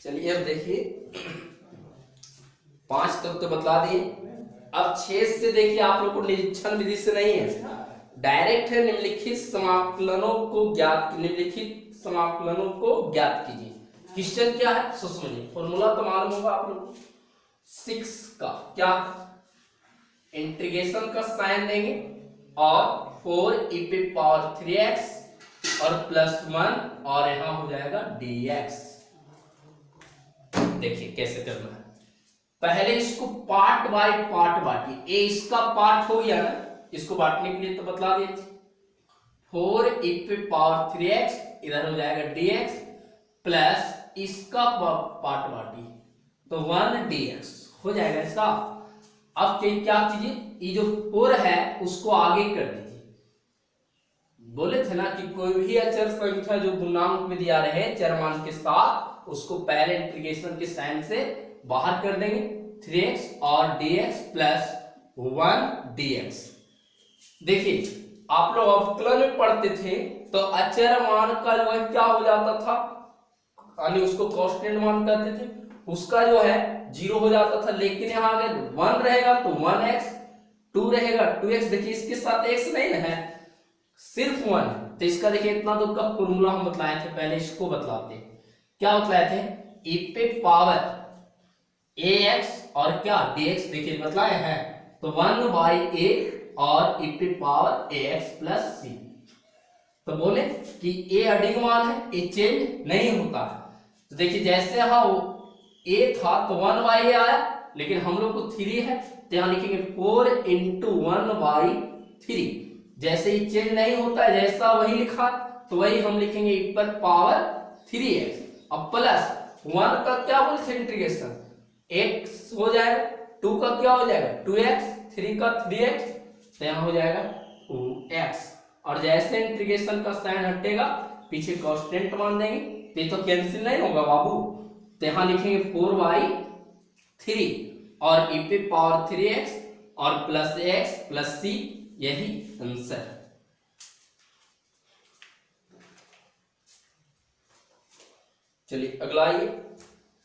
चलिए अब देखिए 5 तक तो बतला दिए। अब 6 से देखिए आप लोग को निरीक्षण विधि से नहीं है, डायरेक्ट है। निम्नलिखित समाकलनों को ज्ञात कीजिए। क्वेश्चन क्या है सो समझिए। फॉर्मूला तो मालूम होगा आप लोग को। 6 का क्या इंटीग्रेशन का साइन देंगे और 4e⁻3x और +1 और यहां हो जाएगा dx। देखिए कैसे करना है। पहले इसको पार्ट बाय पार्ट बांटिए। ए इसका पार्ट हो गया ना, इसको बांटने के लिए तो बतला दिए थे। 4e⁻3x इधर हो जाएगा dx प्लस इसका पार्ट बांटिए तो 1 dx हो जाएगा ऐसा। अब क्या कीजिए, ये जो 4 है उसको आगे कर दीजिए। बोले थे ना कि कोई भी अचर संख्या जो गुणांक में दिया रहे चरमान के साथ, उसको पहले इंटीग्रेशन के साइन से बाहर कर देंगे। 3x और dx प्लस 1 dx। देखिए आप लोग अवकलन में पढ़ते थे तो अचर मान का जो है क्या हो जाता था, यानी उसको कांस्टेंट मान कहते थे, उसका जो है 0 हो जाता था। लेकिन यहाँ अगर 1 रहेगा तो 1x, 2 रहेगा 2x। देखिए इसके साथ x नहीं है, सिर्फ 1। तो इसका देखिए इतना तो का फॉर्मूला हम बतलाए थे, पहले इसको बतलाते हैं। क्या बतलाए थे, e⁻ax और क्या dx देखिए बतलाए हैं। तो 1/a और e⁻ax प्लस c। तो बोले कि a अडिग मान है, a चेंज नहीं होता है। तो देखिए जैसे यहाँ a था तो 1/a आया, लेकिन हम लोग को 3 है तो यहाँ लिखेंगे 4 × 1/3। जैसे ही चेंज नहीं होता है, जैसा वही लिखा तो वही हम लिखेंगे e⁻3x। अब प्लस 1 का क्या बोले थे इंटीग्रेशन, x हो जाएगा, 2 का क्या हो जाएगा 2x, 3 का 3x, तो यहाँ हो जाएगा 2x। और जैसे इंटीग्रेशन का साइन हटेगा पीछे कांस्टेंट मान देंगे, तो ये तो कैंसिल नहीं होगा बाबू। तो यहाँ लिखेंगे 4/3 और e⁻3x और प्लस x प्लस c, यही आंसर। चलिए अगला ये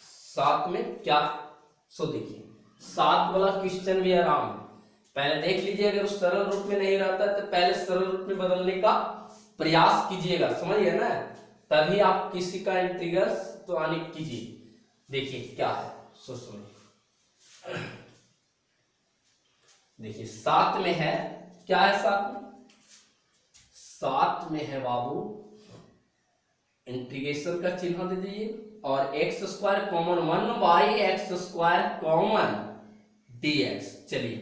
7 में क्या सो देखिए 7 वाला क्वेश्चन भी आराम है, पहले देख लीजिए। अगर उस सरल रूप में नहीं रहता तो पहले सरल रूप में बदलने का प्रयास कीजिएगा, समझिए ना, तभी आप किसी का इंटीग्रल तो आने कीजिए। देखिए क्या है सो सुनिए। देखिए 7 में है, क्या है 7 में है बाबू, इंटीग्रेशन का चिन्ह दे दीजिए और x² common 1/x² common dx। चलिए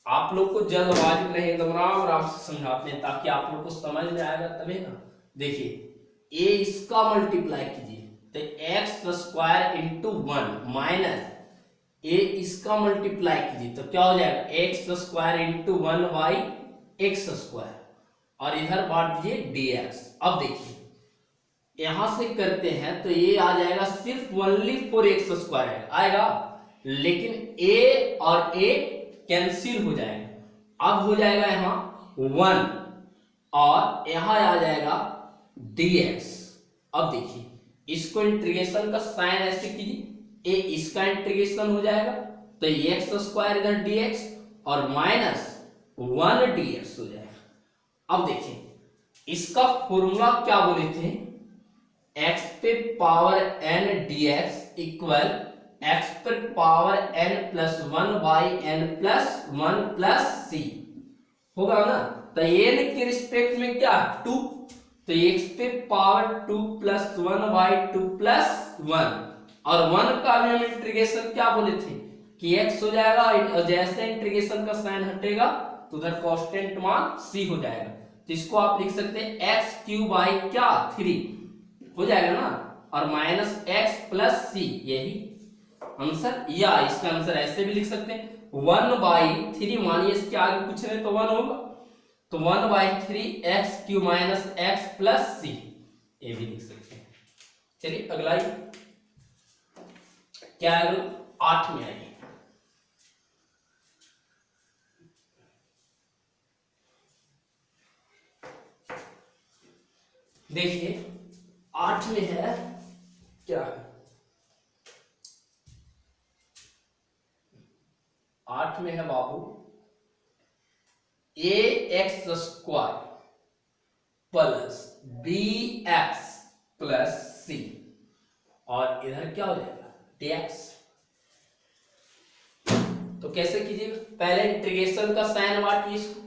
आप लोग को जल्दबाजी में नहीं, एकदम आराम से समझाते हैं ताकि आप लोग को समझ में आएगा तभी ना। देखिए a इसका मल्टीप्लाई कीजिए तो x² × 1 माइनस a इसका मल्टीप्लाई कीजिए तो क्या हो जाएगा x² × 1/x², और इधर बांट दीजिए dx। अब देखिए यहां से करते हैं तो ये आ जाएगा सिर्फ ओनली 4x² आएगा, लेकिन a और a कैंसिल हो जाएगा। अब हो जाएगा यहाँ 1 और यहाँ आ जाएगा dx। अब देखिए इसको इंटीग्रेशन का साइन ऐसे कीजिए, a इसका इंटीग्रेशन हो जाएगा तो x² इधर dx और माइनस 1 dx हो जाएगा। अब देखिए इसका फॉर्मूला क्या बोले थे, x⁻n dx equal x⁻n + 1/n + 1 + c होगा ना। तो n के रिस्पेक्ट में क्या 2, तो x⁻2 + 1/2 + 1, और 1 का भी हम इंटीग्रेशन क्या बोले थे कि x हो जाएगा, और जैसे इंटीग्रेशन का साइन हटेगा तो उधर कांस्टेंट मान c हो जाएगा। तो इसको आप लिख सकते हैं x³ क्या 3 हो जाएगा ना, और माइनस x + c, यही आंसर। या इसका आंसर ऐसे भी लिख सकते हैं 1/3, मानिए इसके आगे कुछ नहीं तो 1 होगा, तो 1/3 x³ - x + c, ये भी लिख सकते हैं। चलिए अगला क्या है, 8 में आइए। देखिए 8 में है क्या है, में है बाबू a x square plus b x plus c, और इधर क्या हो जाएगा dx। तो कैसे कीजिएगा, पहले इंटीग्रेशन का साइन बांटिए इसको,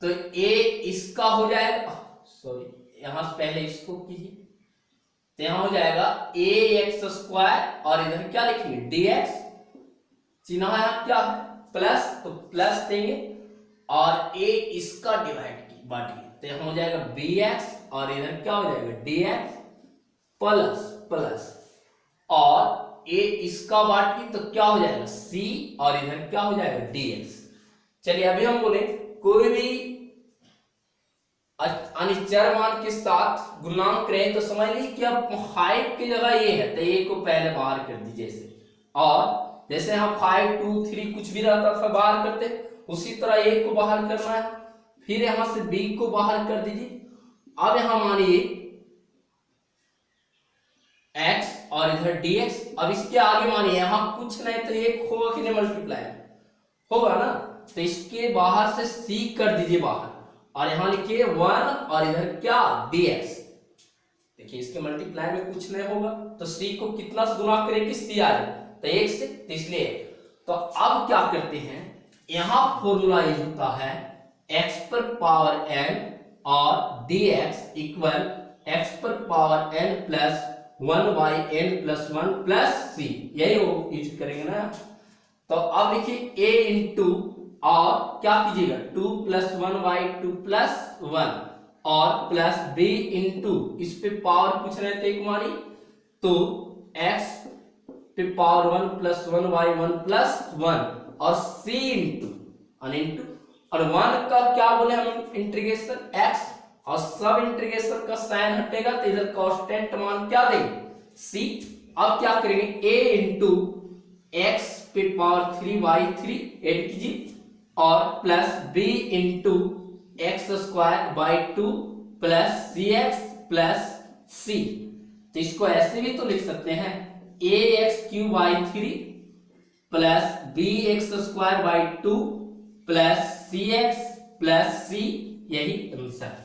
तो a इसका हो जाएगा, सॉरी यहां से पहले इसको कीजिए, तो यहां हो जाएगा a एक्स स्क्वायर और इधर क्या लिखेंगे dx, चिन्ह है क्या है प्लस, तो प्लस देंगे और a इसका डिवाइड की बांटिए, तो यहां हो जाएगा bx और इधर क्या हो जाएगा dx प्लस प्लस, और a इसका बांटिए तो क्या हो जाएगा c और इधर क्या हो जाएगा dx। चलिए अभी हम बोले कोई भी अनिश्चर मान के साथ गुणांक रहे तो समझ लीजिए कि अब 5 की जगह ये है तो a को पहले बाहर कर दीजिए ऐसे, और जैसे हम 5 2 3 कुछ भी रहता था बाहर करते, उसी तरह a को बाहर करना है, फिर यहां से b को बाहर कर दीजिए। अब यहां मानिए x और इधर dx, अब इसके आगे मानिए यहां कुछ नहीं तो एक होगा कि नहीं मल्टीप्लाई होगा ना, तो इसके बाहर से c कर दीजिए बाहर, और यहां लिखिए 1 और इधर क्या dx। देखिए इसके मल्टीप्लाई में कुछ नहीं होगा तो c को कितना से गुना करेंगे c आ जाए तो 1 से, तो इसलिए तो अब क्या करते हैं, यहां फॉर्मूला यूज होता है x पर पावर n और dx इक्वल x पर power n plus 1 by n plus 1 plus c, यही वो यूज करेंगे ना। तो अब लिखिए a इंटू और क्या कीजिएगा 2 प्लस 1 बाई 2 प्लस 1 और प्लस b इंटू इस पे पावर कुछ नहीं थे एक मानी, तो x पे पावर 1 प्लस 1 बाई 1 प्लस 1 और c इंटू और 1 का क्या बोले हम इंटीग्रेशन x, और सब इंटीग्रेशन का साइन हटेगा तो इधर कांस्टेंट मान क्या देंगे c। अब क्या करेंगे a इंटू एक्स पे पावर 3 बाई 3 ऐड कीजिए और plus b into x square by 2 plus c x plus c, तो इसको ऐसे भी तो लिख सकते हैं a x cube by 3 plus b x square by 2 plus c x plus c, यही आंसर।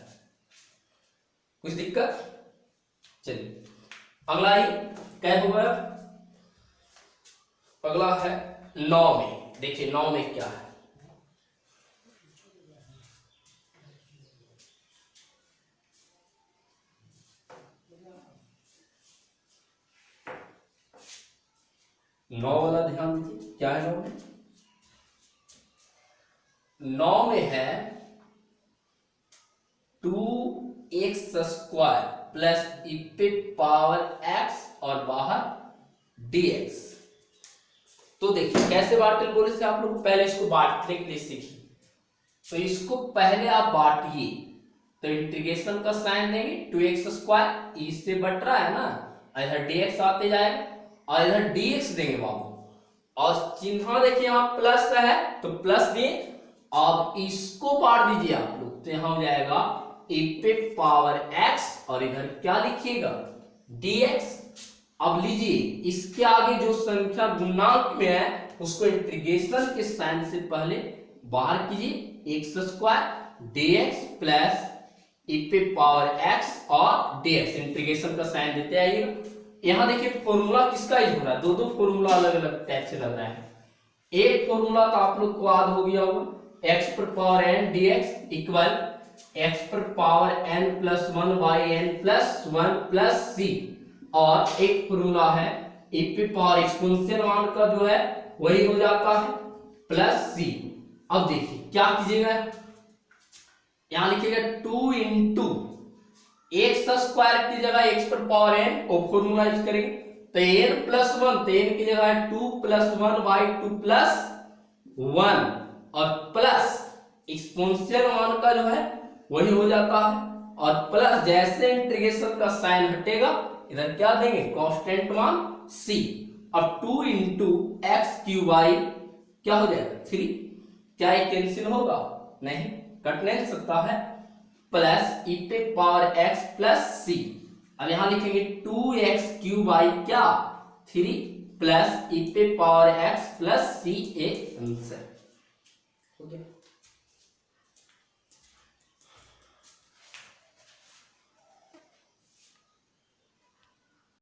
कुछ दिक्कत, चलिए अगला ही क्या होगा, अगला है 9 में। देखिए 9 में क्या है, नौ वाला ध्यान दीजिए, क्या है 9 में, 9 में है 2x स्क्वायर प्लस e पे पावर x और बाहर dx। तो देखिए कैसे बांटते बोले से आप लोग पहले इसको बांटने के लिए सीखिए, तो इसको पहले आप बांटिए, तो इंटीग्रेशन का साइन देंगे 2x स्क्वायर, e से बट रहा है ना, इधर dx आते जाएगा और इधर dx देंगे बाबू, और चिन्ह देखिए यहाँ प्लस है तो प्लस दिए, अब इसको बांट दीजिए आप लोग, तो यहां हो जाएगा e पे पावर x और इधर क्या लिखिएगा dx। अब लीजिए इसके आगे जो संख्या गुणांक में है उसको इंटीग्रेशन के साइन से पहले बाहर कीजिए, x square dx plus e पे पावर x और dx, इंटीग्रेशन का साइन देते आइएगा। यहां देखिए फॉर्मूला किसका यूज हो रहा है, दो फॉर्मूला अलग अलग टाइप से लग रहा है। एक फॉर्मूला तो आप लोग को याद हो गया होगा, x पर power n dx equal x पर power n plus 1 by n plus 1 plus c, और एक फॉर्मूला है e पे पावर एक्सपोनेंशियल मान का जो है वही हो जाता है प्लस c। अब देखिए क्या कीजिएगा, यहां लिखिएगा 2 इंटू एक्स स्क्वायर की जगह x पर पावर n और फॉर्मूला यूज करेंगे, तो n प्लस 1, तो n की जगह है 2 प्लस 1 बाई 2 प्लस 1 और प्लस एक्सपोनेंशियल मान का जो है वही हो जाता है, और प्लस जैसे इंटीग्रेशन का साइन हटेगा इधर क्या देंगे कांस्टेंट मान c। अब 2 इंटू एक्स क्यू बाई क्या हो जाएगा 3, क्या ये कैंसिल होगा, नहीं कट नहीं सकता है, प्लस e पे पावर x प्लस c। अब यहां लिखेंगे 2x क्यू बाई क्या 3, प्लस ई पे पावर एक्स प्लस सी ए आंसर। ओके